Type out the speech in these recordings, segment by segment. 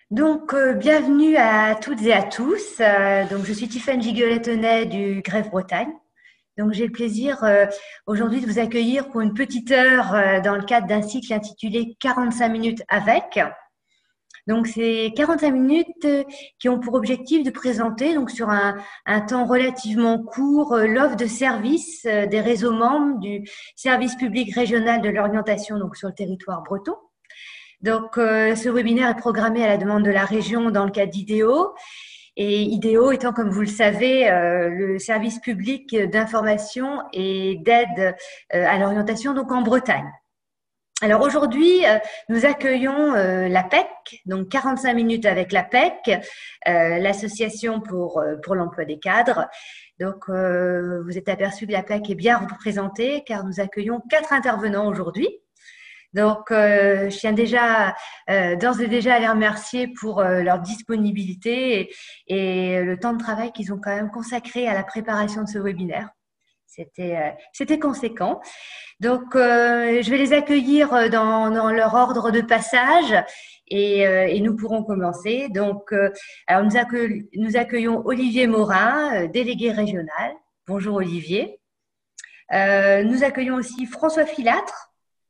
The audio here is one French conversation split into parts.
Bienvenue à toutes et à tous. Je suis Tiffaine Giguet-Lettonnet du Grève Bretagne. J'ai le plaisir aujourd'hui de vous accueillir pour une petite heure dans le cadre d'un cycle intitulé 45 minutes avec. C'est 45 minutes qui ont pour objectif de présenter sur un temps relativement court l'offre de service des réseaux membres du service public régional de l'orientation sur le territoire breton. Ce webinaire est programmé à la demande de la région dans le cadre d'IDEO. Et IDEO étant, comme vous le savez, le service public d'information et d'aide à l'orientation en Bretagne. Alors aujourd'hui, nous accueillons l'APEC, donc 45 minutes avec l'APEC, l'association pour l'emploi des cadres. Vous êtes aperçu que l'APEC est bien représentée car nous accueillons 4 intervenants aujourd'hui. Je tiens déjà, d'ores et déjà à les remercier pour leur disponibilité et le temps de travail qu'ils ont quand même consacré à la préparation de ce webinaire. C'était conséquent. Je vais les accueillir dans leur ordre de passage et nous pourrons commencer. Alors nous accueillons Olivier Morin, délégué régional. Bonjour Olivier. Nous accueillons aussi François Filâtre,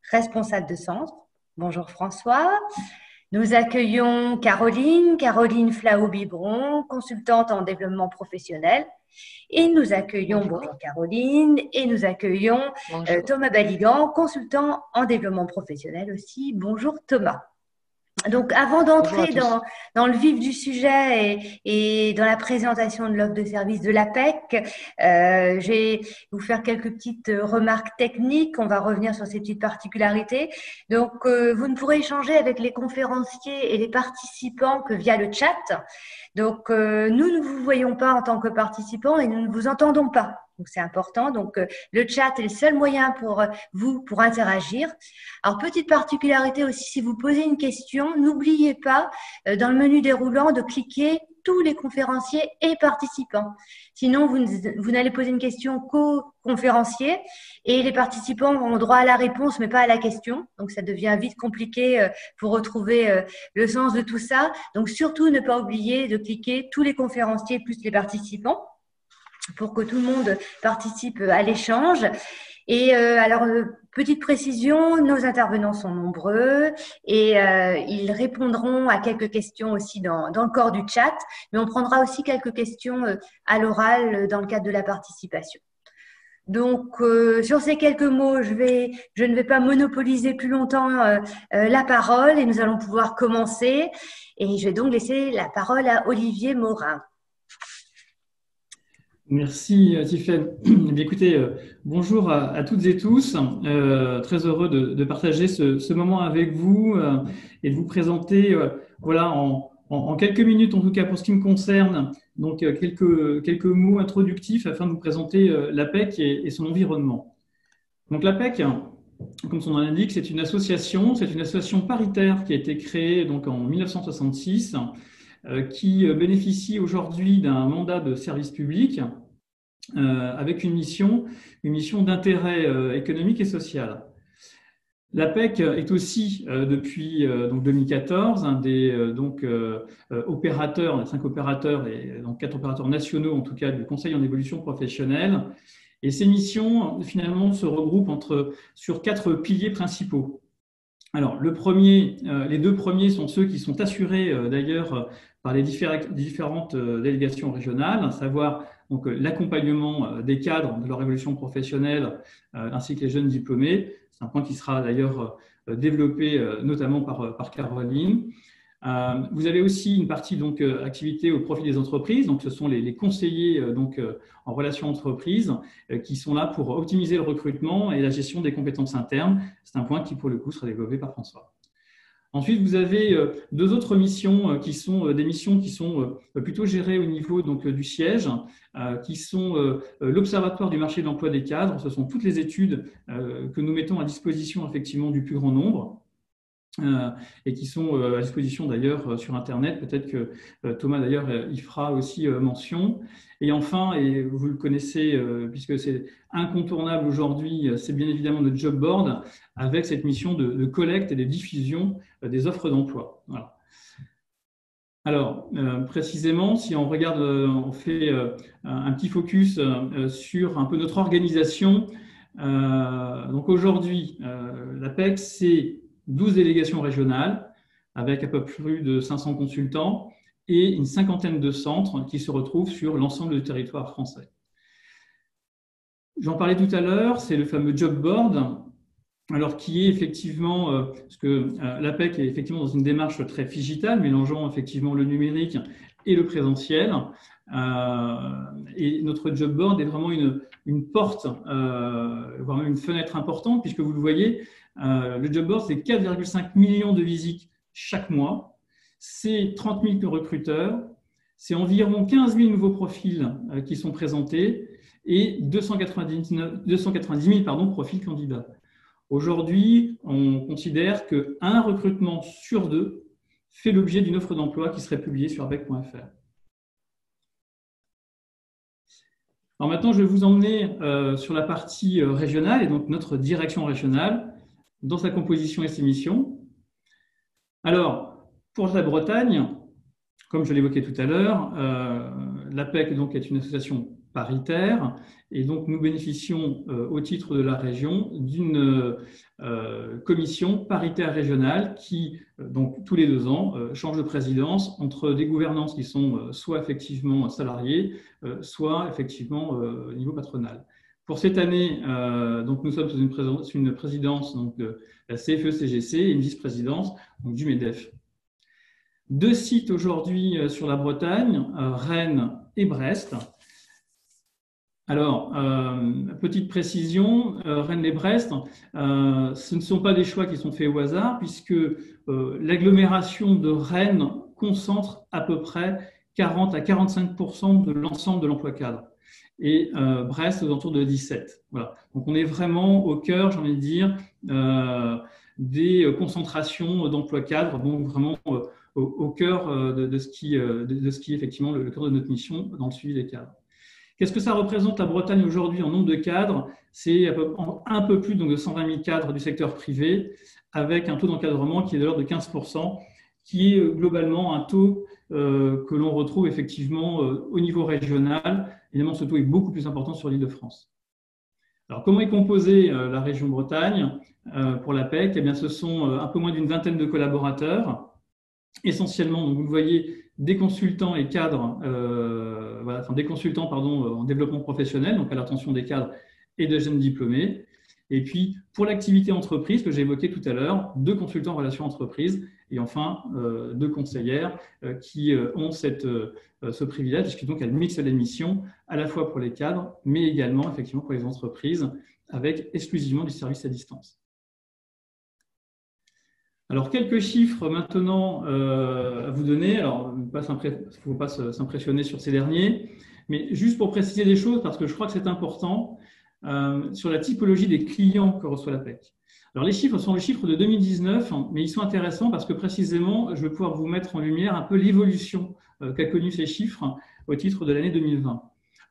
responsable de centre. Bonjour François. Nous accueillons Caroline Flao-Biberon, consultante en développement professionnel. Et nous accueillons, bonjour Caroline, et nous accueillons Thomas Baligan, consultant en développement professionnel aussi. Bonjour Thomas. Avant d'entrer dans le vif du sujet et dans la présentation de l'offre de service de l'APEC, je vais vous faire quelques petites remarques techniques. On va revenir sur ces petites particularités. Vous ne pourrez échanger avec les conférenciers et les participants que via le chat. Nous ne vous voyons pas en tant que participants et nous ne vous entendons pas. C'est important. Le chat est le seul moyen pour vous pour interagir. Alors, petite particularité aussi, si vous posez une question, n'oubliez pas dans le menu déroulant de cliquer tous les conférenciers et participants. Sinon, vous n'allez poser une question qu'aux conférenciers et les participants ont droit à la réponse, mais pas à la question. Ça devient vite compliqué pour retrouver le sens de tout ça. Surtout, ne pas oublier de cliquer tous les conférenciers plus les participants pour que tout le monde participe à l'échange. Et petite précision, nos intervenants sont nombreux et ils répondront à quelques questions aussi dans le corps du chat, mais on prendra aussi quelques questions à l'oral dans le cadre de la participation. Sur ces quelques mots, je ne vais pas monopoliser plus longtemps la parole et nous allons pouvoir commencer. Et je vais donc laisser la parole à Olivier Morin. Merci Tiffaine. Écoutez, bonjour à toutes et tous. Très heureux de partager ce moment avec vous et de vous présenter en quelques minutes, en tout cas pour ce qui me concerne, quelques mots introductifs afin de vous présenter l'APEC et son environnement. L'APEC, comme son nom l'indique, c'est une association paritaire qui a été créée en 1966. Qui bénéficie aujourd'hui d'un mandat de service public avec une mission d'intérêt économique et social. L'APEC est aussi, depuis 2014, un des opérateurs, 5 opérateurs et 4 opérateurs nationaux, en tout cas, du Conseil en évolution professionnelle. Et ces missions, finalement, se regroupent sur 4 piliers principaux. Alors, les 2 premiers sont ceux qui sont assurés d'ailleurs par les différentes délégations régionales, à savoir l'accompagnement des cadres de leur évolution professionnelle ainsi que les jeunes diplômés. C'est un point qui sera d'ailleurs développé notamment par Caroline. Vous avez aussi une partie activité au profit des entreprises. Ce sont les conseillers en relations entreprises qui sont là pour optimiser le recrutement et la gestion des compétences internes. C'est un point qui, pour le coup, sera développé par François. Ensuite, vous avez 2 autres missions qui sont des missions qui sont plutôt gérées au niveau du siège, qui sont l'Observatoire du marché de l'emploi des cadres. Ce sont toutes les études que nous mettons à disposition effectivement du plus grand nombre. Et qui sont à disposition d'ailleurs sur Internet. Peut-être que Thomas d'ailleurs y fera aussi mention. Et enfin, et vous le connaissez puisque c'est incontournable aujourd'hui, c'est bien évidemment notre job board avec cette mission de collecte et de diffusion des offres d'emploi. Voilà. Alors, précisément, si on regarde, on fait un petit focus sur un peu notre organisation. Donc aujourd'hui, l'APEC, c'est 12 délégations régionales avec à peu plus de 500 consultants et une cinquantaine de centres qui se retrouvent sur l'ensemble du territoire français. J'en parlais tout à l'heure, c'est le fameux job board. Alors, qui est effectivement, parce que l'APEC est effectivement dans une démarche très digitale, mélangeant effectivement le numérique et le présentiel. Et notre job board est vraiment une porte, voire même une fenêtre importante, puisque vous le voyez, le job board, c'est 4,5 millions de visites chaque mois, c'est 30 000 recruteurs, c'est environ 15 000 nouveaux profils qui sont présentés et 290 000 profils candidats. Aujourd'hui, on considère qu'un recrutement sur deux fait l'objet d'une offre d'emploi qui serait publiée sur apec.fr. Alors maintenant, je vais vous emmener sur la partie régionale et donc notre direction régionale dans sa composition et ses missions. Alors, pour la Bretagne, comme je l'évoquais tout à l'heure, l'APEC donc, est une association paritaire et donc nous bénéficions au titre de la région d'une commission paritaire régionale qui, donc tous les 2 ans, change de présidence entre des gouvernances qui sont soit effectivement salariés, soit effectivement au niveau patronal. Pour cette année, donc nous sommes sous une présidence donc, de la CFE-CGC et une vice-présidence du MEDEF. 2 sites aujourd'hui sur la Bretagne, Rennes et Brest. Alors, petite précision, Rennes et Brest, ce ne sont pas des choix qui sont faits au hasard, puisque l'agglomération de Rennes concentre à peu près 40 à 45% de l'ensemble de l'emploi cadre. Et Brest aux alentours de 17. Voilà. Donc on est vraiment au cœur, j'ai envie de dire, des concentrations d'emploi cadre, donc vraiment au cœur de ce qui est effectivement le cœur de notre mission dans le suivi des cadres. Qu'est-ce que ça représente la Bretagne aujourd'hui en nombre de cadres? C'est un peu plus donc, de 120 000 cadres du secteur privé, avec un taux d'encadrement qui est de l'ordre de 15%, qui est globalement un taux que l'on retrouve effectivement au niveau régional. Évidemment, ce taux est beaucoup plus important sur l'Île-de-France. Alors, comment est composée la région Bretagne pour l'APEC? Eh bien, ce sont un peu moins d'une vingtaine de collaborateurs, essentiellement, donc vous le voyez, des consultants et cadres, des consultants en développement professionnel, donc à l'attention des cadres et des jeunes diplômés. Et puis, pour l'activité entreprise que j'ai évoquée tout à l'heure, 2 consultants en relations entreprises et enfin 2 conseillères qui ont ce privilège, puisque donc elles mixent les missions à la fois pour les cadres, mais également effectivement pour les entreprises, avec exclusivement du service à distance. Alors, quelques chiffres maintenant à vous donner. Alors, il ne faut pas s'impressionner sur ces derniers, mais juste pour préciser des choses, parce que je crois que c'est important, sur la typologie des clients que reçoit l'APEC. Alors, les chiffres sont les chiffres de 2019, mais ils sont intéressants parce que précisément, je vais pouvoir vous mettre en lumière un peu l'évolution qu'a connue ces chiffres au titre de l'année 2020.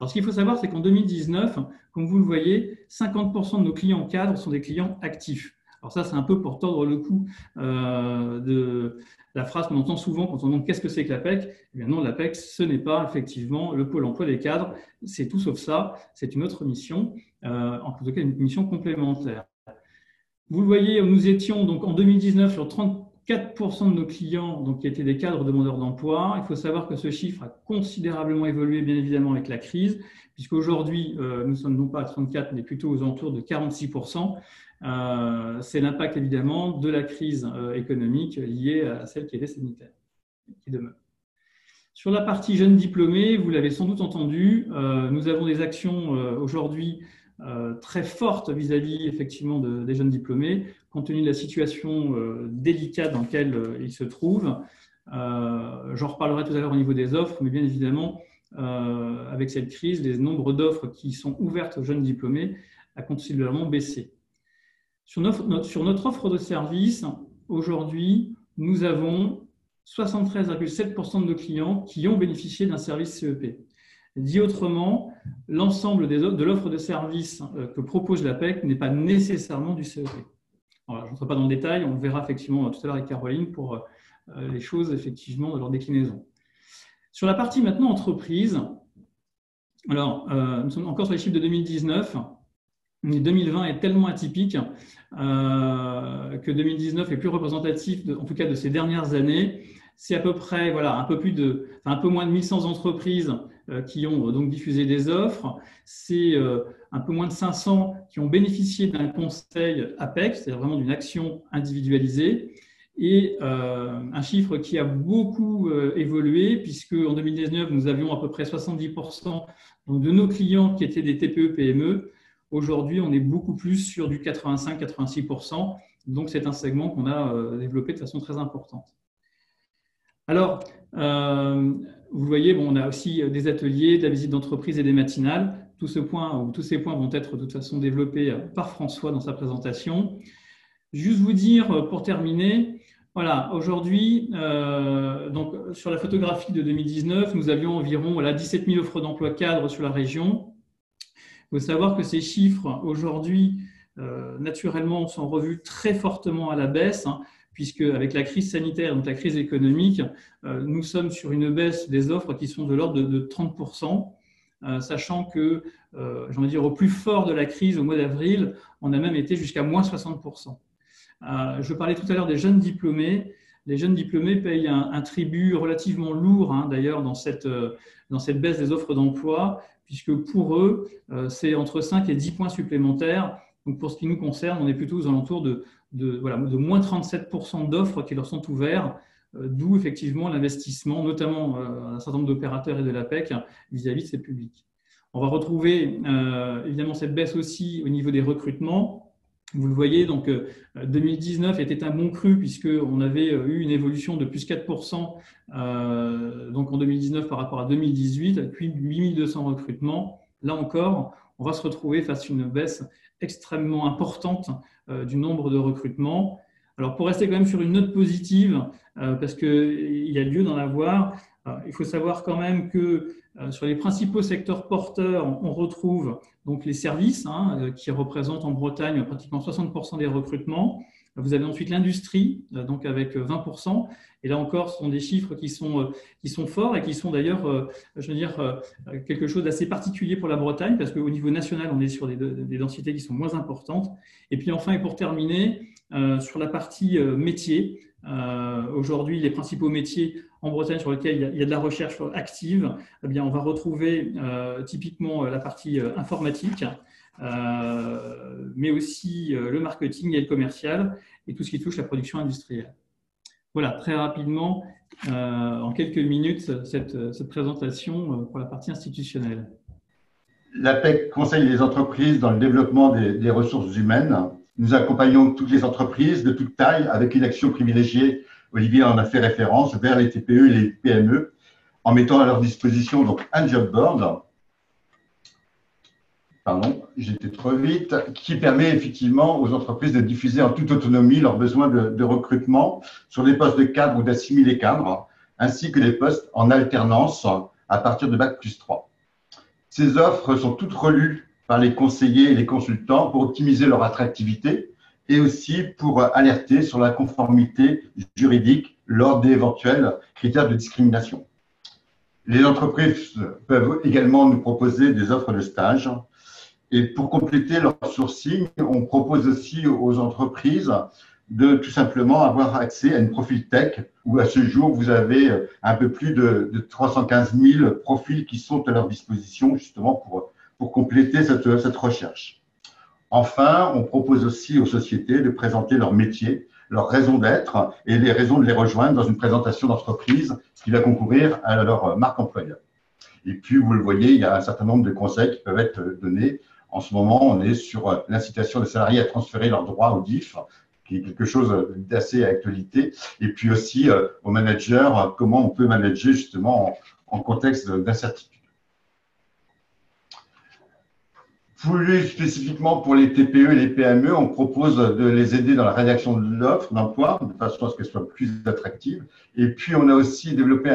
Alors, ce qu'il faut savoir, c'est qu'en 2019, comme vous le voyez, 50% de nos clients cadres sont des clients actifs. Alors ça, c'est un peu pour tordre le cou de la phrase qu'on entend souvent quand on demande qu'est-ce que c'est que l'APEC. Eh bien non, l'APEC, ce n'est pas effectivement le pôle emploi des cadres, c'est tout sauf ça, c'est une autre mission, en tout cas une mission complémentaire. Vous le voyez, nous étions donc en 2019 sur 34% de nos clients donc, qui étaient des cadres demandeurs d'emploi. Il faut savoir que ce chiffre a considérablement évolué, bien évidemment, avec la crise, puisqu'aujourd'hui, nous sommes non pas à 34, mais plutôt aux alentours de 46%. C'est l'impact évidemment de la crise économique liée à celle qui était sanitaire, qui demeure. Sur la partie jeunes diplômés, vous l'avez sans doute entendu, nous avons des actions aujourd'hui très fortes vis-à-vis effectivement des jeunes diplômés, compte tenu de la situation délicate dans laquelle ils se trouvent. J'en reparlerai tout à l'heure au niveau des offres, mais bien évidemment, avec cette crise, les nombres d'offres qui sont ouvertes aux jeunes diplômés a considérablement baissé. Sur notre offre de service, aujourd'hui, nous avons 73,7% de nos clients qui ont bénéficié d'un service CEP. Dit autrement, l'ensemble de l'offre de service que propose l'APEC n'est pas nécessairement du CEP. Alors, je n'entrerai pas dans le détail, on le verra effectivement tout à l'heure avec Caroline pour les choses effectivement dans leur déclinaison. Sur la partie maintenant entreprise, alors nous sommes encore sur les chiffres de 2019. 2020 est tellement atypique que 2019 est plus représentatif, en tout cas de ces dernières années. C'est à peu près, voilà, un peu moins de 1100 entreprises qui ont donc diffusé des offres. C'est un peu moins de 500 qui ont bénéficié d'un conseil APEC, c'est-à-dire vraiment d'une action individualisée. Et un chiffre qui a beaucoup évolué, puisque en 2019, nous avions à peu près 70% donc, de nos clients qui étaient des TPE-PME. Aujourd'hui, on est beaucoup plus sur du 85-86%. Donc, c'est un segment qu'on a développé de façon très importante. Alors, vous voyez, bon, on a aussi des ateliers, de la visite d'entreprise et des matinales. Tous ces points vont être de toute façon développés par François dans sa présentation. Juste vous dire, pour terminer, voilà, aujourd'hui, donc, sur la photographie de 2019, nous avions environ 17 000 offres d'emploi cadres sur la région. Il faut savoir que ces chiffres, aujourd'hui, naturellement, sont revus très fortement à la baisse, hein, puisque avec la crise sanitaire, donc la crise économique, nous sommes sur une baisse des offres qui sont de l'ordre de 30%, sachant que, j'ai envie de dire, au plus fort de la crise, au mois d'avril, on a même été jusqu'à moins 60%. Je parlais tout à l'heure des jeunes diplômés. Les jeunes diplômés payent un tribut relativement lourd, hein, d'ailleurs, dans cette baisse des offres d'emploi, puisque pour eux, c'est entre 5 et 10 points supplémentaires. Donc, pour ce qui nous concerne, on est plutôt aux alentours de moins 37% d'offres qui leur sont ouvertes, d'où effectivement l'investissement, notamment un certain nombre d'opérateurs et de l'APEC vis-à-vis de ces publics. On va retrouver évidemment cette baisse aussi au niveau des recrutements. Vous le voyez, donc 2019 était un bon cru puisqu'on avait eu une évolution de plus 4% donc en 2019 par rapport à 2018, puis 8200 recrutements. Là encore, on va se retrouver face à une baisse extrêmement importante du nombre de recrutements. Alors, pour rester quand même sur une note positive, parce qu'il y a lieu d'en avoir, il faut savoir quand même que sur les principaux secteurs porteurs, on retrouve donc les services qui représentent en Bretagne pratiquement 60% des recrutements. Vous avez ensuite l'industrie, donc avec 20%. Et là encore, ce sont des chiffres qui sont forts et qui sont d'ailleurs, je veux dire, quelque chose d'assez particulier pour la Bretagne, parce qu'au niveau national, on est sur des densités qui sont moins importantes. Et puis enfin, et pour terminer, sur la partie métiers, aujourd'hui, les principaux métiers en Bretagne sur lesquels il y a de la recherche active, eh bien, on va retrouver typiquement la partie informatique, mais aussi le marketing et le commercial et tout ce qui touche la production industrielle. Voilà, très rapidement, en quelques minutes, cette présentation pour la partie institutionnelle. L'APEC conseille les entreprises dans le développement des ressources humaines. Nous accompagnons toutes les entreprises de toute taille avec une action privilégiée, Olivier en a fait référence, vers les TPE et les PME, en mettant à leur disposition donc, un job board, pardon, j'étais trop vite, qui permet effectivement aux entreprises de diffuser en toute autonomie leurs besoins de recrutement sur les postes de cadres ou d'assimilés cadres, ainsi que les postes en alternance à partir de Bac+3. Ces offres sont toutes relues par les conseillers et les consultants pour optimiser leur attractivité et aussi pour alerter sur la conformité juridique lors d'éventuels critères de discrimination. Les entreprises peuvent également nous proposer des offres de stage. Et pour compléter leur sourcing, on propose aussi aux entreprises de tout simplement avoir accès à une profil tech où à ce jour, vous avez un peu plus de 315 000 profils qui sont à leur disposition justement pour compléter cette recherche. Enfin, on propose aussi aux sociétés de présenter leur métier, leur raison d'être et les raisons de les rejoindre dans une présentation d'entreprise, ce qui va concourir à leur marque employeur. Et puis, vous le voyez, il y a un certain nombre de conseils qui peuvent être donnés. En ce moment, on est sur l'incitation des salariés à transférer leurs droits au DIF, qui est quelque chose d'assez actualité. Et puis aussi aux managers, comment on peut manager justement en contexte d'incertitude. Plus spécifiquement pour les TPE et les PME, on propose de les aider dans la rédaction de l'offre d'emploi, de façon à ce qu'elle soit plus attractive. Et puis, on a aussi développé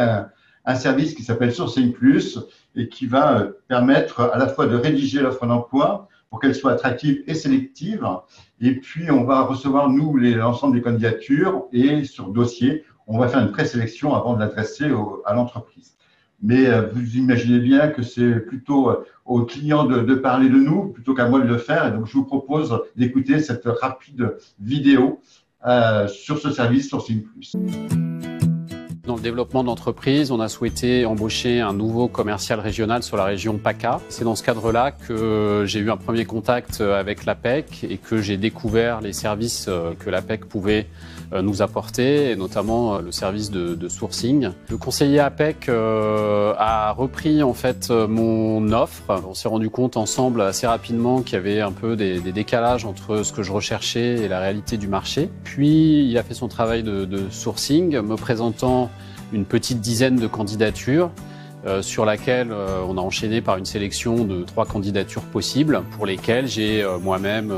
un service qui s'appelle Sourcing Plus et qui va permettre à la fois de rédiger l'offre d'emploi pour qu'elle soit attractive et sélective. Et puis, on va recevoir, nous, l'ensemble des candidatures et sur dossier, on va faire une présélection avant de l'adresser à l'entreprise. Mais vous imaginez bien que c'est plutôt aux clients de parler de nous plutôt qu'à moi de le faire. Et donc, je vous propose d'écouter cette rapide vidéo sur ce service Sourcing Plus. Dans le développement de l'entreprise, on a souhaité embaucher un nouveau commercial régional sur la région PACA. C'est dans ce cadre-là que j'ai eu un premier contact avec l'APEC et que j'ai découvert les services que l'APEC pouvait nous apporter, et notamment le service de sourcing. Le conseiller APEC a repris en fait mon offre. On s'est rendu compte ensemble assez rapidement qu'il y avait un peu des décalages entre ce que je recherchais et la réalité du marché. Puis il a fait son travail de sourcing, me présentant une petite dizaine de candidatures sur laquelle on a enchaîné par une sélection de 3 candidatures possibles pour lesquelles j'ai moi-même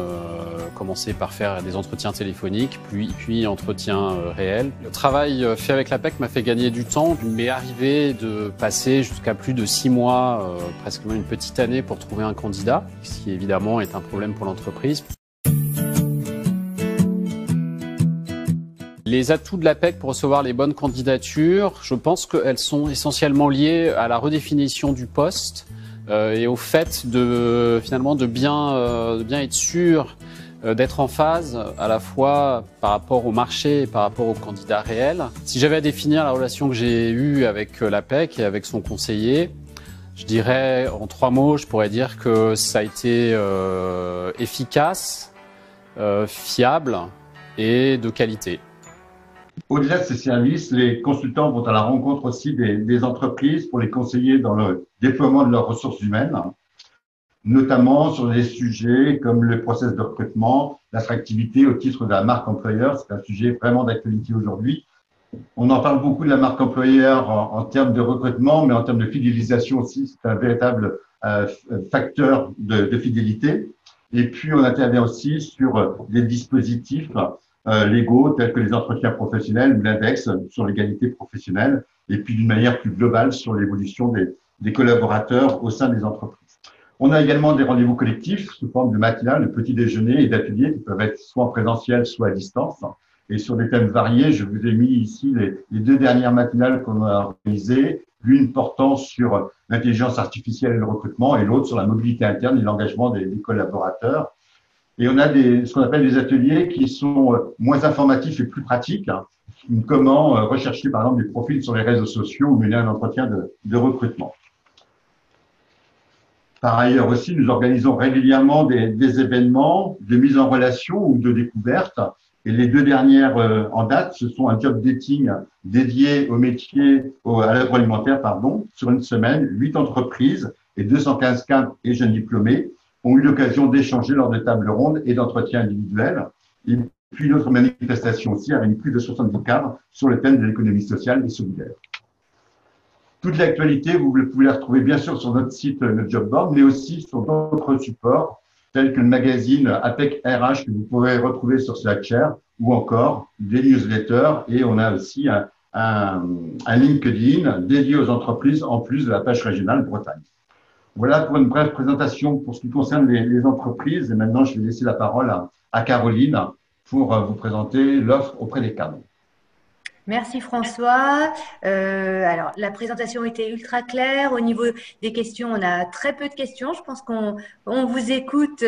commencé par faire des entretiens téléphoniques, puis entretiens réels. Le travail fait avec l'APEC m'a fait gagner du temps. Il m'est arrivé de passer jusqu'à plus de 6 mois, presque même une petite année pour trouver un candidat, ce qui évidemment est un problème pour l'entreprise. Les atouts de l'APEC pour recevoir les bonnes candidatures, je pense qu'elles sont essentiellement liées à la redéfinition du poste et au fait de bien être sûr d'être en phase à la fois par rapport au marché et par rapport aux candidats réels. Si j'avais à définir la relation que j'ai eue avec l'APEC et avec son conseiller, je dirais en 3 mots, je pourrais dire que ça a été efficace, fiable et de qualité. Au-delà de ces services, les consultants vont à la rencontre aussi des entreprises pour les conseiller dans le déploiement de leurs ressources humaines, notamment sur des sujets comme le process de recrutement, l'attractivité au titre de la marque employeur. C'est un sujet vraiment d'actualité aujourd'hui. On en parle beaucoup de la marque employeur en termes de recrutement, mais en termes de fidélisation aussi, c'est un véritable facteur de fidélité. Et puis, on intervient aussi sur des dispositifs légaux tels que les entretiens professionnels ou l'index sur l'égalité professionnelle, et puis d'une manière plus globale sur l'évolution des collaborateurs au sein des entreprises. On a également des rendez-vous collectifs sous forme de matinales, de petits déjeuners et d'ateliers qui peuvent être soit en présentiel, soit à distance. Et sur des thèmes variés, je vous ai mis ici les 2 dernières matinales qu'on a organisées, l'une portant sur l'intelligence artificielle et le recrutement, et l'autre sur la mobilité interne et l'engagement des collaborateurs. Et on a ce qu'on appelle des ateliers qui sont moins informatifs et plus pratiques. Comment rechercher, par exemple, des profils sur les réseaux sociaux ou mener un entretien de recrutement. Par ailleurs aussi, nous organisons régulièrement des événements de mise en relation ou de découverte. Et les 2 dernières en date, ce sont un job dating dédié au métier, à l'agroalimentaire, sur une semaine. 8 entreprises et 215 cadres et jeunes diplômés ont eu l'occasion d'échanger lors de tables rondes et d'entretiens individuels. Et puis une autre manifestation aussi avec plus de 70 cadres sur le thème de l'économie sociale et solidaire. Toute l'actualité, vous pouvez la retrouver bien sûr sur notre site, notre job board, mais aussi sur d'autres supports tels que le magazine APEC RH que vous pourrez retrouver sur Slackshare ou encore des newsletters. Et on a aussi un LinkedIn dédié aux entreprises en plus de la page régionale Bretagne. Voilà pour une brève présentation pour ce qui concerne les entreprises. Et maintenant, je vais laisser la parole à Caroline pour vous présenter l'offre auprès des cadres. Merci François. Alors, la présentation était ultra claire. Au niveau des questions, on a très peu de questions. Je pense qu'on vous écoute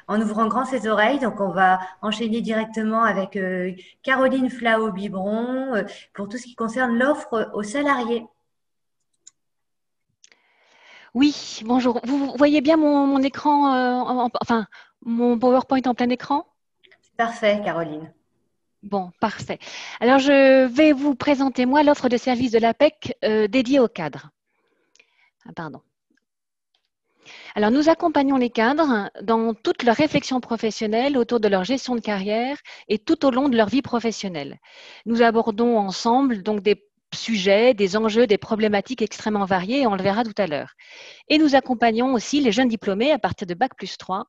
en ouvrant grand ses oreilles. Donc, on va enchaîner directement avec Caroline Flao-Biberon pour tout ce qui concerne l'offre aux salariés. Oui, bonjour. Vous voyez bien mon écran, mon PowerPoint en plein écran? Parfait, Caroline. Bon, parfait. Alors, je vais vous présenter, moi, l'offre de service de l'APEC dédiée aux cadres. Pardon. Alors, nous accompagnons les cadres dans toute leur réflexion professionnelle autour de leur gestion de carrière et tout au long de leur vie professionnelle. Nous abordons ensemble donc des sujets, des enjeux, des problématiques extrêmement variées, et on le verra tout à l'heure. Et nous accompagnons aussi les jeunes diplômés à partir de Bac+3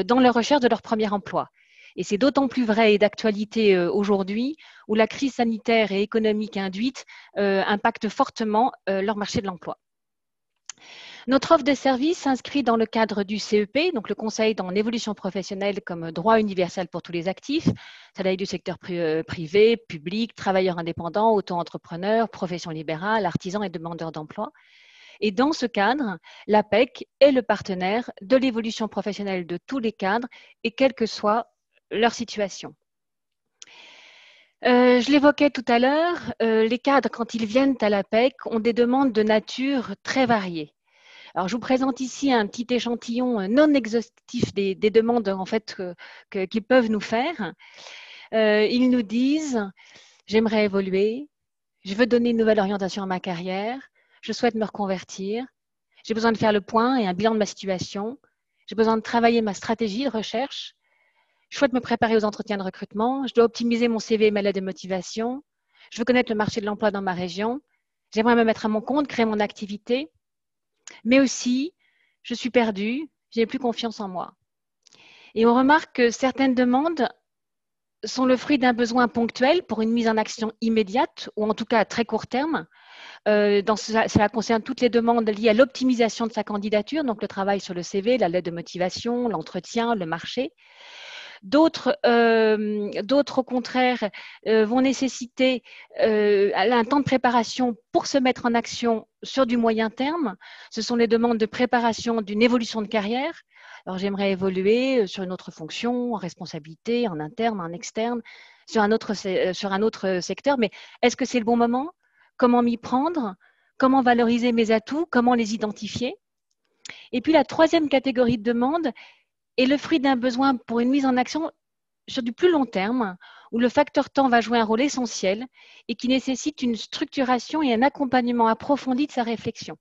dans leur recherche de leur premier emploi. Et c'est d'autant plus vrai et d'actualité aujourd'hui où la crise sanitaire et économique induite impacte fortement leur marché de l'emploi. Notre offre de service s'inscrit dans le cadre du CEP, donc le Conseil en évolution professionnelle comme droit universel pour tous les actifs, salariés du secteur privé, public, travailleurs indépendants, auto-entrepreneurs, professions libérales, artisans et demandeurs d'emploi. Et dans ce cadre, l'APEC est le partenaire de l'évolution professionnelle de tous les cadres et quelle que soit leur situation. Je l'évoquais tout à l'heure, les cadres, quand ils viennent à l'APEC, ont des demandes de nature très variées. Alors, je vous présente ici un petit échantillon non exhaustif des demandes en fait, qu'ils peuvent nous faire. Ils nous disent « J'aimerais évoluer, je veux donner une nouvelle orientation à ma carrière, je souhaite me reconvertir, j'ai besoin de faire le point et un bilan de ma situation, j'ai besoin de travailler ma stratégie de recherche, je souhaite me préparer aux entretiens de recrutement, je dois optimiser mon CV et ma lettre de motivation, je veux connaître le marché de l'emploi dans ma région, j'aimerais me mettre à mon compte, créer mon activité, mais aussi, je suis perdue, je n'ai plus confiance en moi. » Et on remarque que certaines demandes sont le fruit d'un besoin ponctuel pour une mise en action immédiate ou en tout cas à très court terme. Cela concerne toutes les demandes liées à l'optimisation de sa candidature, donc le travail sur le CV, la lettre de motivation, l'entretien, le marché. D'autres, au contraire, vont nécessiter un temps de préparation pour se mettre en action sur du moyen terme. Ce sont les demandes de préparation d'une évolution de carrière. Alors, j'aimerais évoluer sur une autre fonction, en responsabilité, en interne, en externe, sur un autre secteur. Mais est-ce que c'est le bon moment? Comment m'y prendre? Comment valoriser mes atouts? Comment les identifier? Et puis, la troisième catégorie de demandes est le fruit d'un besoin pour une mise en action sur du plus long terme, où le facteur temps va jouer un rôle essentiel et qui nécessite une structuration et un accompagnement approfondi de sa réflexion.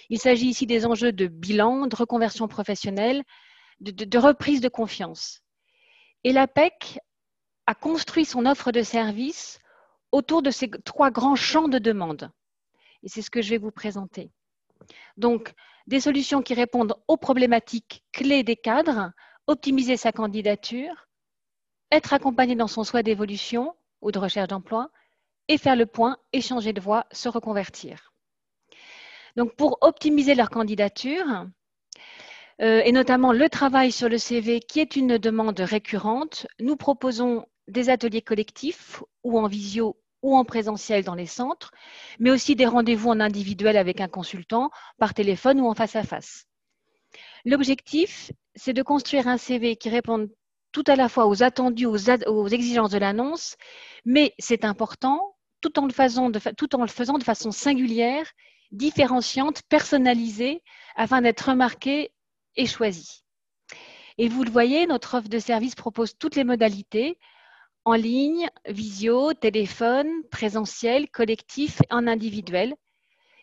Il s'agit ici des enjeux de bilan, de reconversion professionnelle, de reprise de confiance. Et l'APEC a construit son offre de service autour de ces trois grands champs de demande. Et c'est ce que je vais vous présenter. Donc, des solutions qui répondent aux problématiques clés des cadres, optimiser sa candidature, être accompagné dans son souhait d'évolution ou de recherche d'emploi et faire le point, échanger de voie, se reconvertir. Donc, pour optimiser leur candidature, et notamment le travail sur le CV qui est une demande récurrente, nous proposons des ateliers collectifs ou en visio ou en présentiel dans les centres, mais aussi des rendez-vous en individuel avec un consultant, par téléphone ou en face à face. L'objectif, c'est de construire un CV qui réponde tout à la fois aux attendus, aux exigences de l'annonce, mais c'est important, tout en le faisant de façon singulière, différenciante, personnalisée, afin d'être remarqué et choisi. Et vous le voyez, notre offre de service propose toutes les modalités, en ligne, visio, téléphone, présentiel, collectif, en individuel.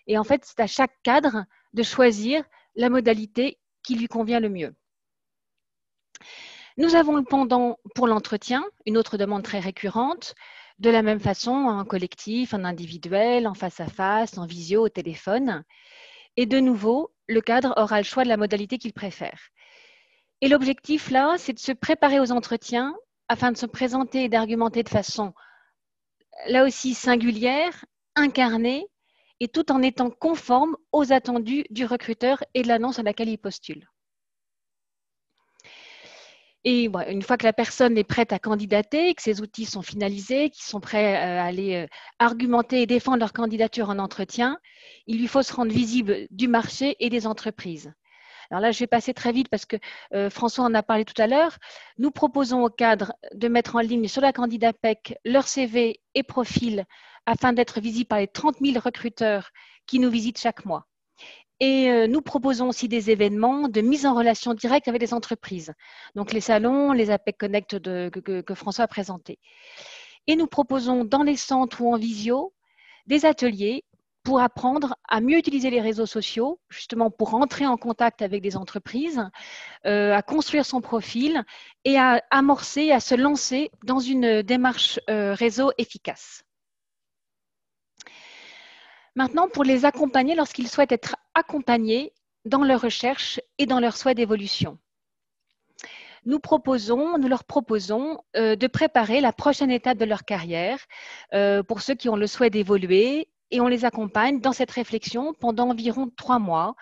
Et en fait, c'est à chaque cadre de choisir la modalité qui lui convient le mieux. Nous avons le pendant pour l'entretien, une autre demande très récurrente, de la même façon en collectif, en individuel, en face à face, en visio, au téléphone. Et de nouveau, le cadre aura le choix de la modalité qu'il préfère. Et l'objectif là, c'est de se préparer aux entretiens afin de se présenter et d'argumenter de façon, là aussi, singulière, incarnée, et tout en étant conforme aux attendus du recruteur et de l'annonce à laquelle il postule. Et une fois que la personne est prête à candidater, que ses outils sont finalisés, qu'ils sont prêts à aller argumenter et défendre leur candidature en entretien, il lui faut se rendre visible du marché et des entreprises. Alors là, je vais passer très vite parce que François en a parlé tout à l'heure. Nous proposons aux cadres de mettre en ligne sur la candidat PEC leur CV et profil afin d'être visibles par les 30 000 recruteurs qui nous visitent chaque mois. Et nous proposons aussi des événements de mise en relation directe avec les entreprises. Donc les salons, les APEC Connect que François a présentés. Et nous proposons dans les centres ou en visio des ateliers pour apprendre à mieux utiliser les réseaux sociaux, justement pour entrer en contact avec des entreprises, à construire son profil et à amorcer, à se lancer dans une démarche réseau efficace. Maintenant, pour les accompagner lorsqu'ils souhaitent être accompagnés dans leur recherche et dans leur souhait d'évolution. Nous leur proposons de préparer la prochaine étape de leur carrière pour ceux qui ont le souhait d'évoluer et on les accompagne dans cette réflexion pendant environ 3 mois,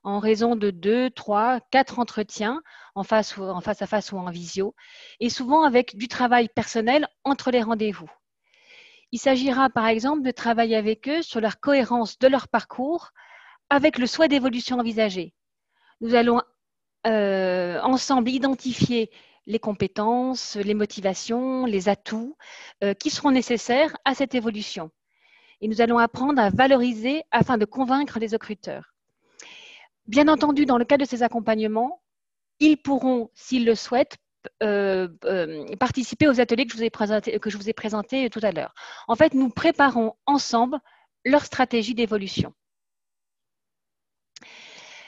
en raison de 2, 3, 4 entretiens en face à face ou en visio, et souvent avec du travail personnel entre les rendez-vous. Il s'agira par exemple de travailler avec eux sur la cohérence de leur parcours avec le souhait d'évolution envisagé. Nous allons ensemble identifier les compétences, les motivations, les atouts qui seront nécessaires à cette évolution. Et nous allons apprendre à valoriser afin de convaincre les recruteurs. Bien entendu, dans le cadre de ces accompagnements, ils pourront, s'ils le souhaitent, participer aux ateliers que je vous ai présentés tout à l'heure. En fait, nous préparons ensemble leur stratégie d'évolution.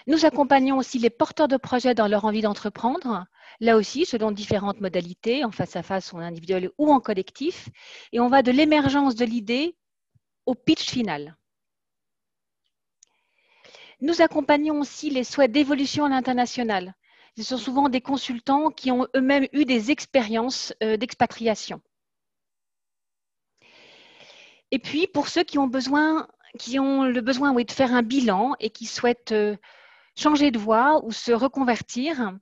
Nous accompagnons aussi les porteurs de projets dans leur envie d'entreprendre, là aussi selon différentes modalités, en face à face, en individuel ou en collectif, et on va de l'émergence de l'idée au pitch final. Nous accompagnons aussi les souhaits d'évolution à l'international. Ce sont souvent des consultants qui ont eux-mêmes eu des expériences d'expatriation. Et puis, pour ceux qui ont le besoin de faire un bilan et qui souhaitent changer de voie ou se reconvertir,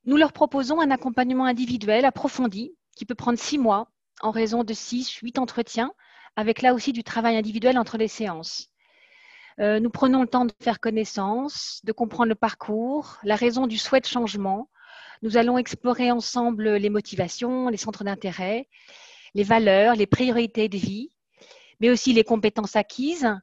nous leur proposons un accompagnement individuel approfondi qui peut prendre 6 mois en raison de 6-8 entretiens, avec là aussi du travail individuel entre les séances. Nous prenons le temps de faire connaissance, de comprendre le parcours, la raison du souhait de changement. Nous allons explorer ensemble les motivations, les centres d'intérêt, les valeurs, les priorités de vie, mais aussi les compétences acquises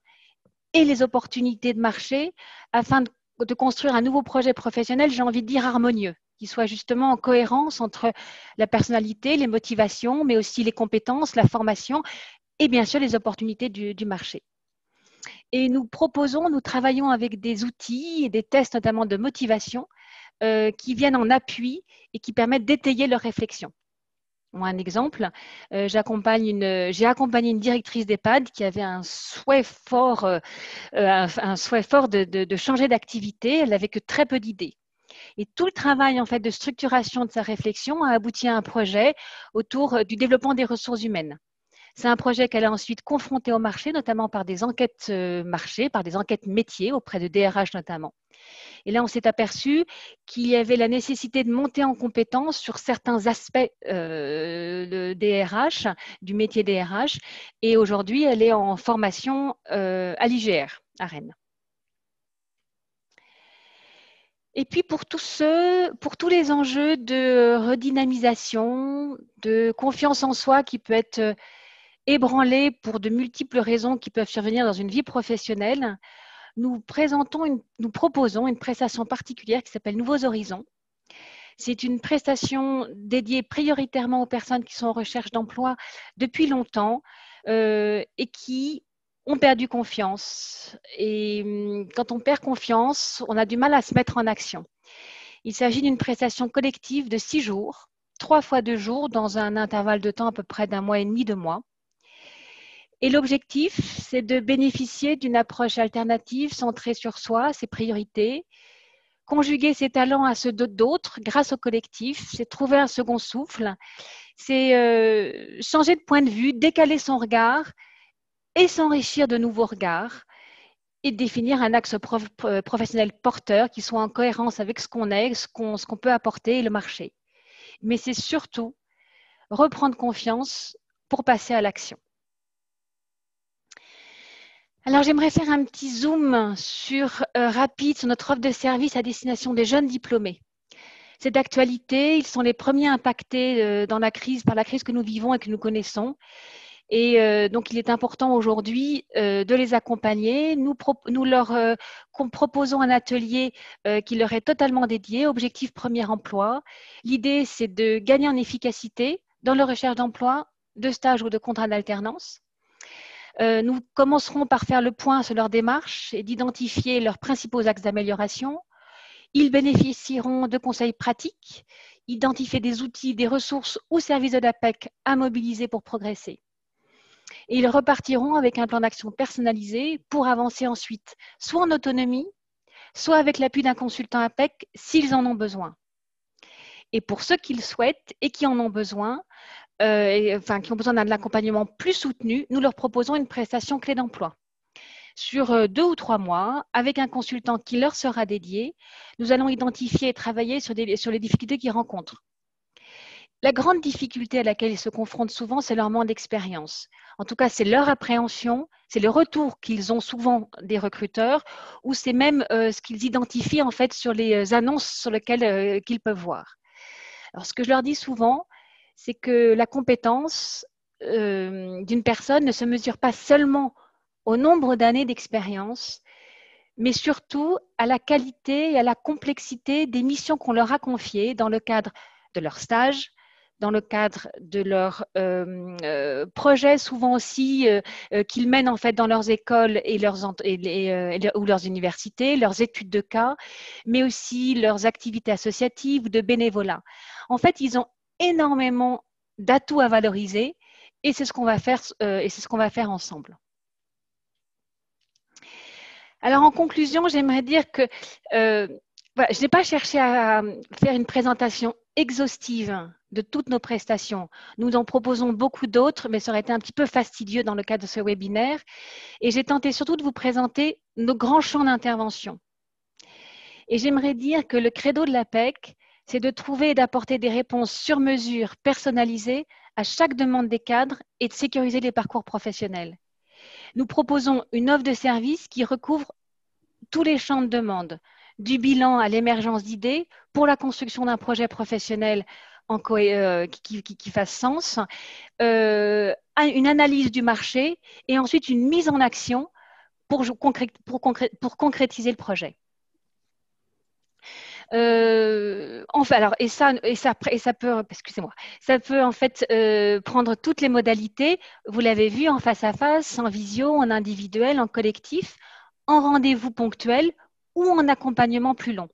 et les opportunités de marché afin de construire un nouveau projet professionnel, j'ai envie de dire harmonieux, qui soit justement en cohérence entre la personnalité, les motivations, mais aussi les compétences, la formation et bien sûr les opportunités du marché. Et nous travaillons avec des outils et des tests notamment de motivation qui viennent en appui et qui permettent d'étayer leur réflexion. Un exemple, j'ai accompagné une directrice d'EHPAD qui avait un souhait fort de changer d'activité. Elle n'avait que très peu d'idées. Et tout le travail en fait de structuration de sa réflexion a abouti à un projet autour du développement des ressources humaines. C'est un projet qu'elle a ensuite confronté au marché, notamment par des enquêtes marché, par des enquêtes métiers auprès de DRH notamment. Et là, on s'est aperçu qu'il y avait la nécessité de monter en compétence sur certains aspects de DRH, du métier DRH. Et aujourd'hui, elle est en formation à l'IGR, à Rennes. Et puis pour tous les enjeux de redynamisation, de confiance en soi qui peut être ébranlé pour de multiples raisons qui peuvent survenir dans une vie professionnelle, nous proposons une prestation particulière qui s'appelle Nouveaux Horizons. C'est une prestation dédiée prioritairement aux personnes qui sont en recherche d'emploi depuis longtemps et qui ont perdu confiance. Et quand on perd confiance, on a du mal à se mettre en action. Il s'agit d'une prestation collective de 6 jours, 3 fois 2 jours, dans un intervalle de temps à peu près d'1 mois et demi, 2 mois. Et l'objectif, c'est de bénéficier d'une approche alternative centrée sur soi, ses priorités, conjuguer ses talents à ceux d'autres grâce au collectif, c'est trouver un second souffle, c'est changer de point de vue, décaler son regard et s'enrichir de nouveaux regards et définir un axe professionnel porteur qui soit en cohérence avec ce qu'on est, ce qu'on peut apporter et le marché. Mais c'est surtout reprendre confiance pour passer à l'action. Alors, j'aimerais faire un petit zoom rapide sur notre offre de service à destination des jeunes diplômés. C'est d'actualité, ils sont les premiers impactés par la crise que nous vivons et que nous connaissons. Et donc, il est important aujourd'hui de les accompagner. Nous leur proposons un atelier qui leur est totalement dédié, objectif premier emploi. L'idée, c'est de gagner en efficacité dans leur recherche d'emploi, de stage ou de contrat d'alternance. Nous commencerons par faire le point sur leur démarche et d'identifier leurs principaux axes d'amélioration. Ils bénéficieront de conseils pratiques, identifier des outils, des ressources ou services de l'APEC à mobiliser pour progresser. Et ils repartiront avec un plan d'action personnalisé pour avancer ensuite, soit en autonomie, soit avec l'appui d'un consultant APEC s'ils en ont besoin. Et pour ceux qui le souhaitent et qui en ont besoin, qui ont besoin d'un accompagnement plus soutenu, nous leur proposons une prestation clé d'emploi. Sur 2 ou 3 mois, avec un consultant qui leur sera dédié, nous allons identifier et travailler sur les difficultés qu'ils rencontrent. La grande difficulté à laquelle ils se confrontent souvent, c'est leur manque d'expérience. En tout cas, c'est leur appréhension, c'est le retour qu'ils ont souvent des recruteurs, ou c'est même ce qu'ils identifient en fait sur les annonces sur lesquelles qu'ils peuvent voir. Alors, ce que je leur dis souvent, c'est que la compétence d'une personne ne se mesure pas seulement au nombre d'années d'expérience, mais surtout à la qualité et à la complexité des missions qu'on leur a confiées dans le cadre de leur stage, dans le cadre de leurs projets, souvent aussi qu'ils mènent en fait dans leurs écoles ou leurs universités, leurs études de cas, mais aussi leurs activités associatives ou de bénévolat. En fait, ils ont énormément d'atouts à valoriser et c'est ce qu'on va faire ensemble. Alors, en conclusion, j'aimerais dire que voilà, je n'ai pas cherché à faire une présentation exhaustive de toutes nos prestations. Nous en proposons beaucoup d'autres, mais ça aurait été un petit peu fastidieux dans le cadre de ce webinaire. Et j'ai tenté surtout de vous présenter nos grands champs d'intervention. Et j'aimerais dire que le credo de l'APEC, c'est de trouver et d'apporter des réponses sur mesure, personnalisées à chaque demande des cadres et de sécuriser les parcours professionnels. Nous proposons une offre de service qui recouvre tous les champs de demande, du bilan à l'émergence d'idées pour la construction d'un projet professionnel qui fasse sens, une analyse du marché et ensuite une mise en action pour concrétiser le projet. Enfin, alors, ça peut, excusez-moi, ça peut en fait prendre toutes les modalités. Vous l'avez vu en face à face, en visio, en individuel, en collectif, en rendez-vous ponctuel ou en accompagnement plus long.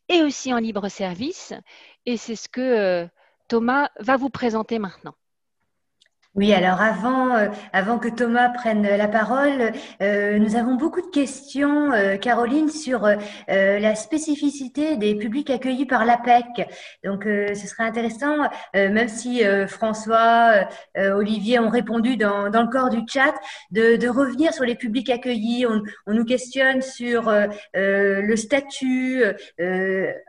Et aussi en libre service. Et c'est ce que Thomas va vous présenter maintenant. Oui, alors avant que Thomas prenne la parole, nous avons beaucoup de questions, Caroline, sur la spécificité des publics accueillis par l'APEC. Donc, ce serait intéressant, même si François, Olivier ont répondu dans le corps du chat, de revenir sur les publics accueillis. On nous questionne sur le statut,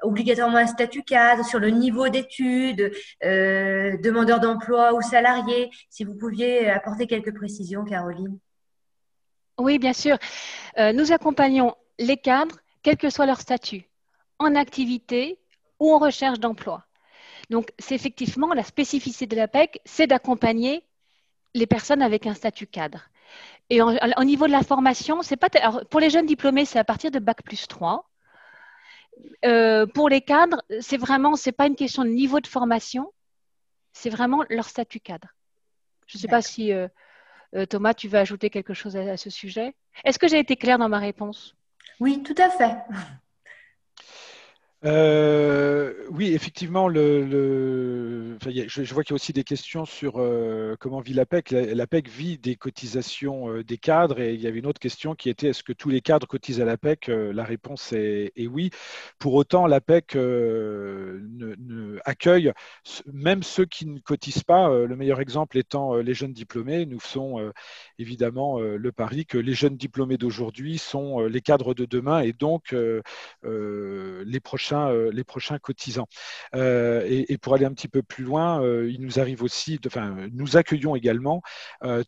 obligatoirement un statut cadre, sur le niveau d'études, demandeurs d'emploi ou salariés. Si vous pouviez apporter quelques précisions, Caroline. Oui, bien sûr. Nous accompagnons les cadres, quel que soit leur statut, en activité ou en recherche d'emploi. Donc, c'est effectivement la spécificité de l'APEC, c'est d'accompagner les personnes avec un statut cadre. Et au niveau de la formation, c'est pas alors, pour les jeunes diplômés, c'est à partir de Bac+3. Pour les cadres, c'est pas une question de niveau de formation, c'est vraiment leur statut cadre. Je ne sais pas si Thomas, tu veux ajouter quelque chose à ce sujet? Est-ce que j'ai été claire dans ma réponse? Oui, tout à fait. Oui, effectivement, je vois qu'il y a aussi des questions sur comment vit l'APEC. L'APEC vit des cotisations des cadres et il y avait une autre question qui était est-ce que tous les cadres cotisent à l'APEC? La réponse est oui. Pour autant, l'APEC accueille même ceux qui ne cotisent pas. Le meilleur exemple étant les jeunes diplômés. Nous faisons évidemment le pari que les jeunes diplômés d'aujourd'hui sont les cadres de demain et donc les prochains cotisants. Et pour aller un petit peu plus loin, il nous arrive aussi, nous accueillons également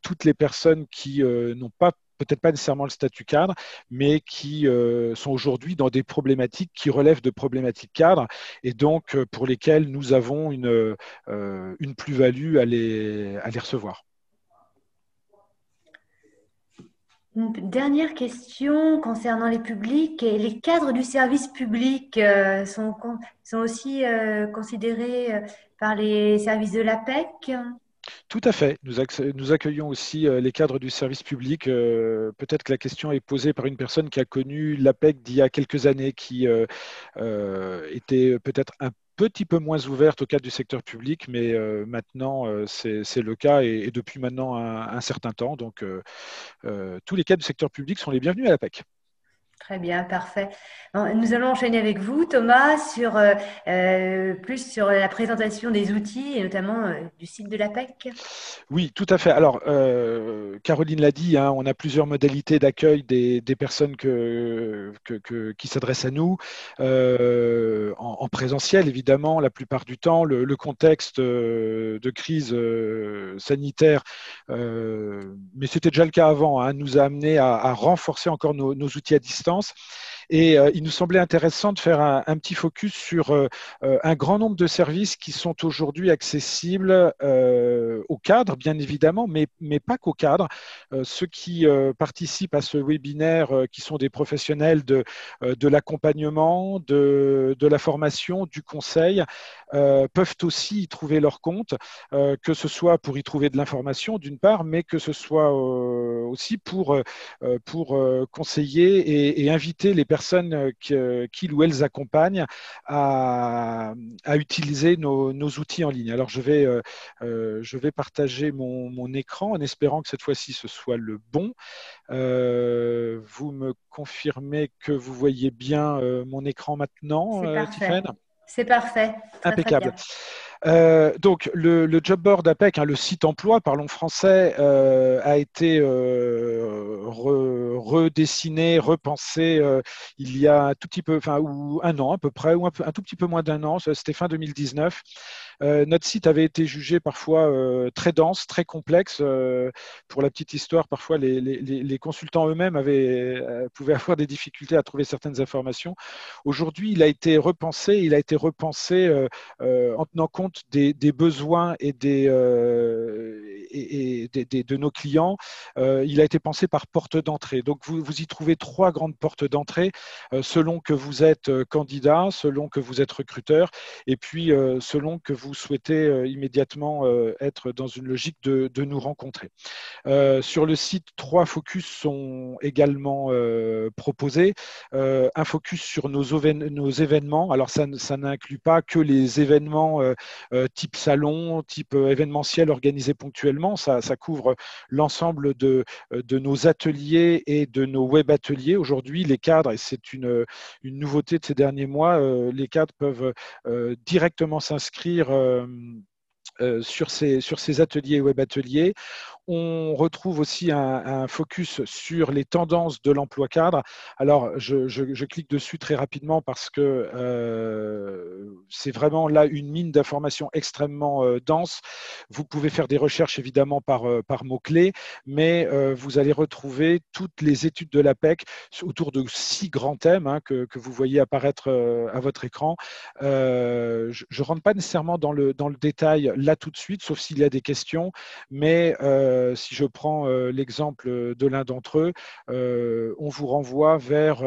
toutes les personnes qui n'ont peut-être pas nécessairement le statut cadre, mais qui sont aujourd'hui dans des problématiques qui relèvent de problématiques cadres et donc pour lesquelles nous avons une plus-value à les recevoir. Une dernière question concernant les publics. Les cadres du service public sont aussi considérés par les services de l'APEC? Tout à fait. Nous accueillons aussi les cadres du service public. Peut-être que la question est posée par une personne qui a connu l'APEC d'il y a quelques années, qui était peut-être un petit peu moins ouverte au cadre du secteur public, mais maintenant, c'est le cas et depuis maintenant un certain temps. Donc, tous les cadres du secteur public sont les bienvenus à l'APEC. Très bien, parfait. Bon, nous allons enchaîner avec vous, Thomas, sur plus sur la présentation des outils et notamment du site de l'APEC. Oui, tout à fait. Alors, Caroline l'a dit, hein, on a plusieurs modalités d'accueil des personnes qui s'adressent à nous, en présentiel, évidemment, la plupart du temps. Le contexte de crise sanitaire, mais c'était déjà le cas avant, hein, nous a amené à renforcer encore nos outils à distance. Et il nous semblait intéressant de faire un petit focus sur un grand nombre de services qui sont aujourd'hui accessibles aux cadres, bien évidemment, mais pas qu'aux cadres. Ceux qui participent à ce webinaire, qui sont des professionnels de l'accompagnement, de la formation, du conseil, peuvent aussi y trouver leur compte, que ce soit pour y trouver de l'information d'une part, mais que ce soit aussi pour conseiller et inviter les personnes qu'ils ou elles accompagnent à utiliser nos outils en ligne. Alors, je vais partager mon écran en espérant que cette fois-ci, ce soit le bon. Vous me confirmez que vous voyez bien mon écran maintenant, C'est parfait. Tiffaine? C'est parfait. Très, très Impeccable. bien. Donc, le job board APEC, hein, le site emploi, parlons français, a été redessiné, repensé il y a un tout petit peu, enfin, ou un an à peu près, ou un tout petit peu moins d'un an, c'était fin 2019. Notre site avait été jugé parfois très dense, très complexe. Pour la petite histoire, parfois les consultants eux-mêmes pouvaient avoir des difficultés à trouver certaines informations. Aujourd'hui, il a été repensé en tenant compte des besoins et de nos clients. Il a été pensé par porte d'entrée. Donc, vous y trouvez 3 grandes portes d'entrée selon que vous êtes candidat, selon que vous êtes recruteur, et puis selon que vous souhaitez immédiatement être dans une logique de nous rencontrer. Sur le site, 3 focus sont également proposés. Un focus sur nos événements. Alors, ça n'inclut pas que les événements type salon, type événementiel organisés ponctuellement. Ça couvre l'ensemble de nos ateliers et de nos web ateliers. Aujourd'hui, les cadres, et c'est une nouveauté de ces derniers mois, les cadres peuvent directement s'inscrire sur ces ateliers et web ateliers. On retrouve aussi un focus sur les tendances de l'emploi cadre. Alors, je clique dessus très rapidement parce que c'est vraiment là une mine d'informations extrêmement dense. Vous pouvez faire des recherches évidemment par mots-clés, mais vous allez retrouver toutes les études de l'APEC autour de 6 grands thèmes, hein, que vous voyez apparaître à votre écran. Je ne rentre pas nécessairement dans le détail là tout de suite, sauf s'il y a des questions, mais si je prends l'exemple de l'un d'entre eux, on vous renvoie vers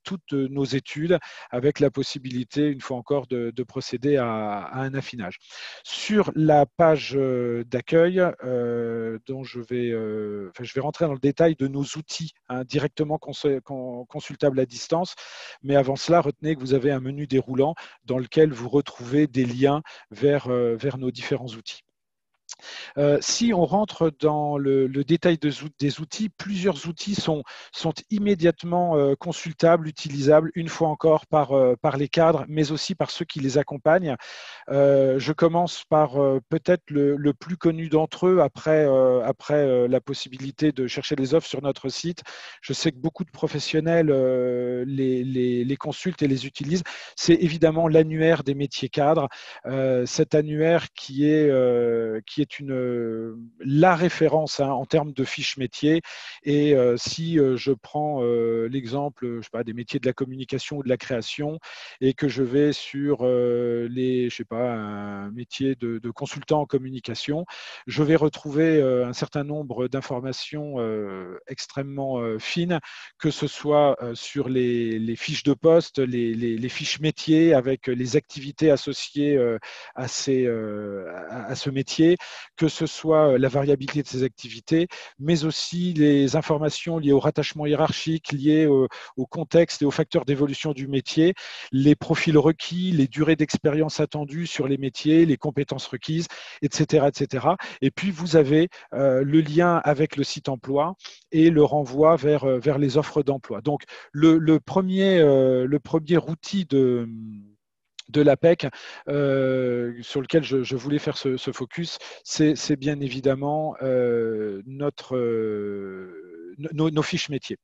toutes nos études avec la possibilité, une fois encore, de procéder à un affinage. Sur la page d'accueil, dont je vais rentrer dans le détail de nos outils, hein, directement consultables à distance, mais avant cela, retenez que vous avez un menu déroulant dans lequel vous retrouvez des liens vers nos différents outils. Si on rentre dans le détail des outils, plusieurs outils sont immédiatement consultables, utilisables, une fois encore par les cadres, mais aussi par ceux qui les accompagnent. Je commence par peut-être le plus connu d'entre eux après la possibilité de chercher les offres sur notre site. Je sais que beaucoup de professionnels les consultent et les utilisent. C'est évidemment l'annuaire des métiers cadres. Cet annuaire qui est la référence, hein, en termes de fiches métiers. Et si je prends l'exemple, je sais pas, des métiers de la communication ou de la création, et que je vais sur un métier de consultant en communication, je vais retrouver un certain nombre d'informations extrêmement fines, que ce soit sur les fiches de poste, les fiches métiers avec les activités associées à ce métier, que ce soit la variabilité de ses activités, mais aussi les informations liées au rattachement hiérarchique, liées au contexte et aux facteurs d'évolution du métier, les profils requis, les durées d'expérience attendues sur les métiers, les compétences requises, etc., etc. Et puis, vous avez le lien avec le site emploi et le renvoi vers les offres d'emploi. Donc, le premier outil de l'APEC sur lequel je voulais faire ce focus, c'est bien évidemment nos fiches métiers.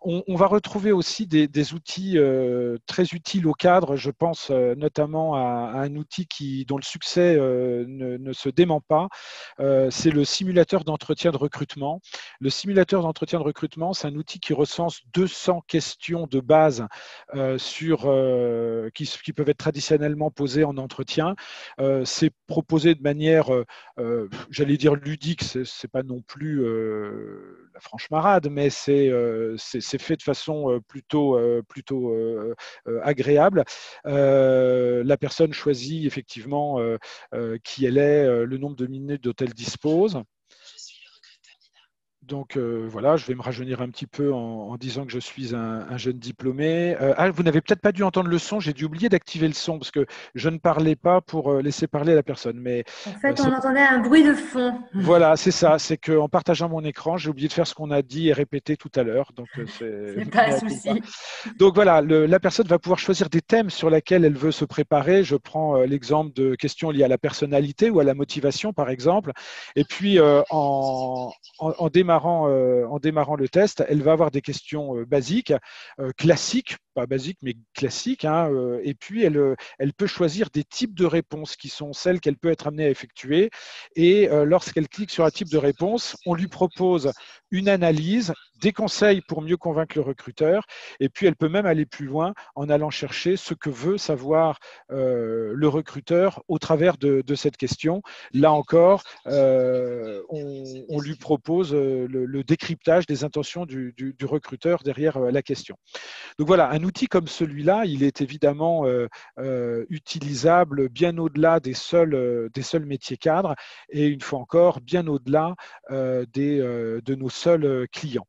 On va retrouver aussi des outils très utiles au cadre. Je pense notamment à un outil dont le succès ne se dément pas. C'est le simulateur d'entretien de recrutement. Le simulateur d'entretien de recrutement, c'est un outil qui recense 200 questions de base qui peuvent être traditionnellement posées en entretien. C'est proposé de manière, j'allais dire ludique, c'est pas non plus la franche marade, mais c'est fait de façon plutôt agréable. La personne choisit effectivement qui elle est, le nombre de minutes dont elle dispose. Donc voilà, je vais me rajeunir un petit peu en disant que je suis un jeune diplômé. Vous n'avez peut-être pas dû entendre le son, j'ai dû oublier d'activer le son parce que je ne parlais pas pour laisser parler la personne. Mais En fait, on entendait un bruit de fond. voilà, c'est ça, c'est qu'en partageant mon écran, j'ai oublié de faire ce qu'on a dit et répété tout à l'heure. Donc c'est pas un souci. Donc voilà, la personne va pouvoir choisir des thèmes sur lesquels elle veut se préparer. Je prends l'exemple de questions liées à la personnalité ou à la motivation, par exemple. Et puis, en démarrant le test, elle va avoir des questions basiques, classiques, pas basiques, mais classiques. Et puis, elle peut choisir des types de réponses qui sont celles qu'elle peut être amenée à effectuer. Et lorsqu'elle clique sur un type de réponse, on lui propose une analyse, des conseils pour mieux convaincre le recruteur. Et puis, elle peut même aller plus loin en allant chercher ce que veut savoir le recruteur au travers de cette question. Là encore, on lui propose le décryptage des intentions du recruteur derrière la question. Donc voilà, un outil comme celui-là, il est évidemment utilisable bien au-delà des seuls métiers cadres et une fois encore, bien au-delà de nos seuls clients.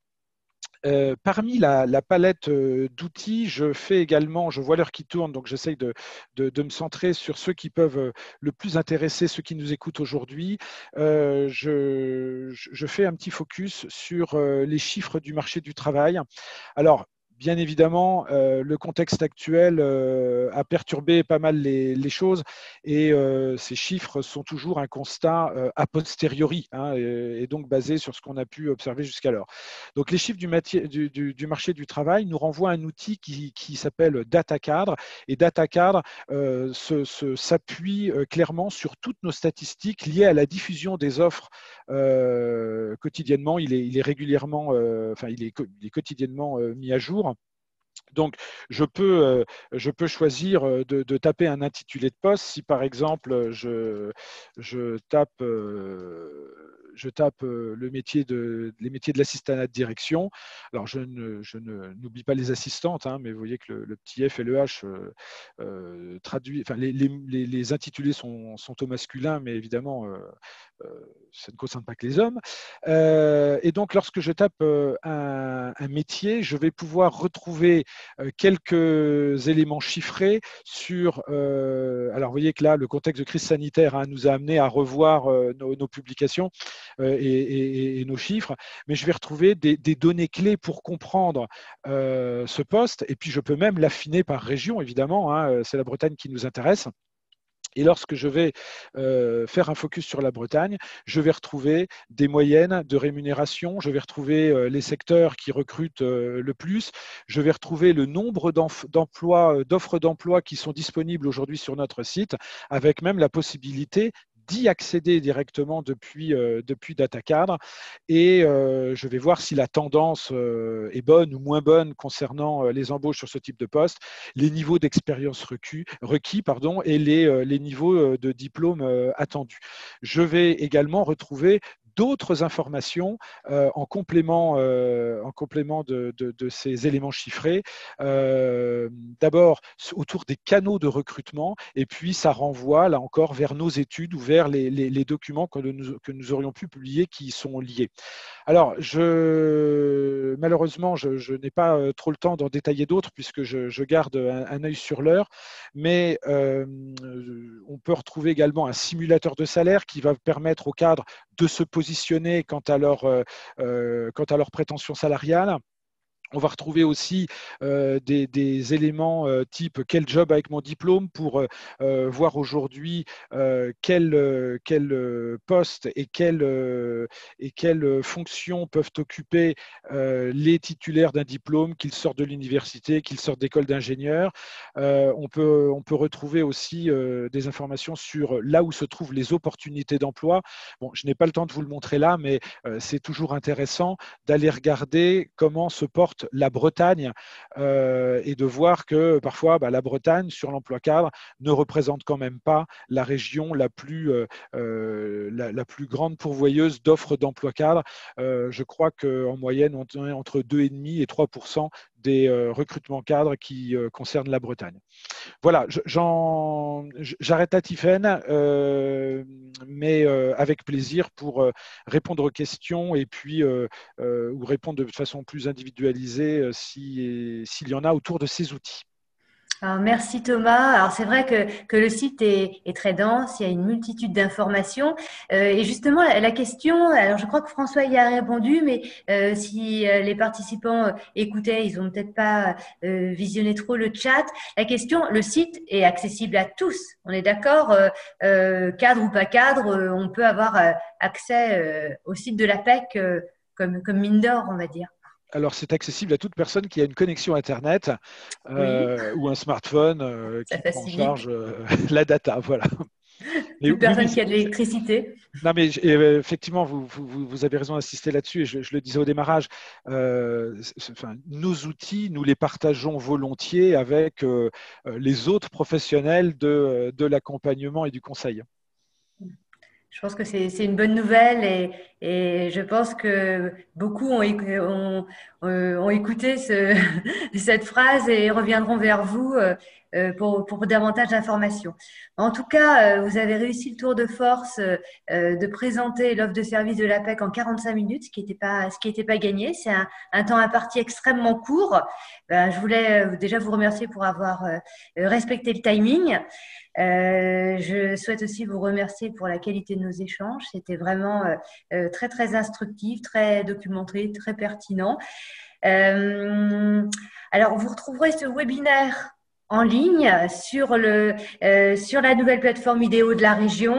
Parmi la palette d'outils, je vois l'heure qui tourne, donc j'essaye de me centrer sur ceux qui peuvent le plus intéresser ceux qui nous écoutent aujourd'hui. Je fais un petit focus sur les chiffres du marché du travail. Alors, bien évidemment, le contexte actuel a perturbé pas mal les choses et ces chiffres sont toujours un constat a posteriori et donc basés sur ce qu'on a pu observer jusqu'alors. Donc, les chiffres du marché du travail nous renvoient à un outil qui s'appelle DataCadre et DataCadre s'appuie clairement sur toutes nos statistiques liées à la diffusion des offres quotidiennement. Il est régulièrement, il est quotidiennement mis à jour. Donc, je peux choisir de taper un intitulé de poste. Si par exemple, je tape les métiers de l'assistanat de direction. Alors, je n'oublie pas les assistantes, mais vous voyez que le petit F et le H traduit. Enfin, les intitulés sont au masculin, mais évidemment, ça ne concerne pas que les hommes. Et donc, lorsque je tape un métier, je vais pouvoir retrouver quelques éléments chiffrés sur… alors, vous voyez que là, le contexte de crise sanitaire nous a amené à revoir nos publications et nos chiffres, mais je vais retrouver des données clés pour comprendre ce poste, et puis je peux même l'affiner par région, évidemment, c'est la Bretagne qui nous intéresse. Et lorsque je vais faire un focus sur la Bretagne, je vais retrouver des moyennes de rémunération, je vais retrouver les secteurs qui recrutent le plus, je vais retrouver le nombre d'offres d'emploi qui sont disponibles aujourd'hui sur notre site, avec même la possibilité d'y accéder directement depuis DataCadre et je vais voir si la tendance est bonne ou moins bonne concernant les embauches sur ce type de poste, les niveaux d'expérience requis et les niveaux de diplôme attendus. Je vais également retrouver d'autres informations en complément de ces éléments chiffrés. D'abord, autour des canaux de recrutement, et puis ça renvoie, là encore, vers nos études ou vers les documents que nous aurions pu publier qui y sont liés. Alors, malheureusement, je n'ai pas trop le temps d'en détailler d'autres puisque je garde un œil sur l'heure, mais on peut retrouver également un simulateur de salaire qui va permettre aux cadres de se positionner quant à leur prétention salariale. On va retrouver aussi des éléments type quel job avec mon diplôme pour voir aujourd'hui quel poste et quelles fonctions peuvent occuper les titulaires d'un diplôme, qu'ils sortent de l'université, qu'ils sortent d'école d'ingénieur. On peut retrouver aussi des informations sur là où se trouvent les opportunités d'emploi. Bon, je n'ai pas le temps de vous le montrer là, mais c'est toujours intéressant d'aller regarder comment se porte la Bretagne et de voir que parfois la Bretagne sur l'emploi cadre ne représente quand même pas la région la plus grande pourvoyeuse d'offres d'emploi cadre. Je crois qu'en moyenne on est entre 2,5 et 3% des recrutements cadres qui concernent la Bretagne. Voilà, j'arrête à Tiffaine, mais avec plaisir pour répondre aux questions et puis ou répondre de façon plus individualisée s'il y en a autour de ces outils. Alors, merci Thomas. Alors c'est vrai que le site est très dense, il y a une multitude d'informations. Et justement, la question, alors je crois que François y a répondu, mais si les participants écoutaient, ils n'ont peut-être pas visionné trop le chat. La question, le site est accessible à tous. On est d'accord, cadre ou pas cadre, on peut avoir accès au site de l'APEC comme mine d'or, on va dire. Alors, c'est accessible à toute personne qui a une connexion Internet ou un smartphone qui prend en charge la data. Voilà. Toute personne qui a de l'électricité. Non, mais effectivement, vous avez raison d'insister là-dessus, et je le disais au démarrage, nos outils, nous les partageons volontiers avec les autres professionnels de l'accompagnement et du conseil. Je pense que c'est une bonne nouvelle et je pense que beaucoup ont écouté cette phrase et reviendront vers vous pour davantage d'informations. En tout cas, vous avez réussi le tour de force de présenter l'offre de service de l'APEC en 45 minutes, ce qui n'était pas gagné. C'est un temps imparti extrêmement court. Je voulais déjà vous remercier pour avoir respecté le timing. Je souhaite aussi vous remercier pour la qualité de nos échanges. C'était vraiment très, très instructif, très documenté, très pertinent. Alors, vous retrouverez ce webinaire en ligne sur la nouvelle plateforme vidéo de la région,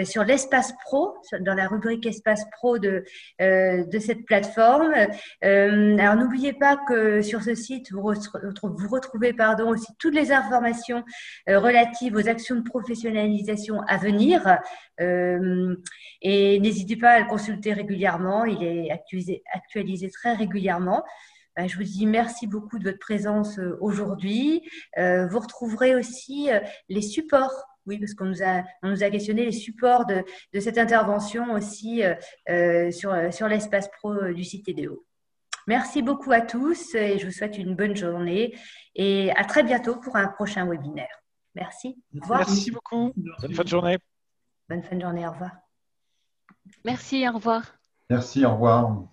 sur l'Espace Pro, dans la rubrique Espace Pro de cette plateforme. Alors n'oubliez pas que sur ce site vous retrouvez aussi toutes les informations relatives aux actions de professionnalisation à venir, et n'hésitez pas à le consulter régulièrement. Il est actualisé très régulièrement. Je vous dis merci beaucoup de votre présence aujourd'hui. Vous retrouverez aussi les supports, oui, parce qu'on nous a questionné les supports de cette intervention aussi sur l'espace pro du site EDO. Merci beaucoup à tous et je vous souhaite une bonne journée et à très bientôt pour un prochain webinaire. Merci. Au revoir. Merci beaucoup. Bonne fin de journée. Bonne fin de journée. Au revoir. Merci. Au revoir. Merci. Au revoir.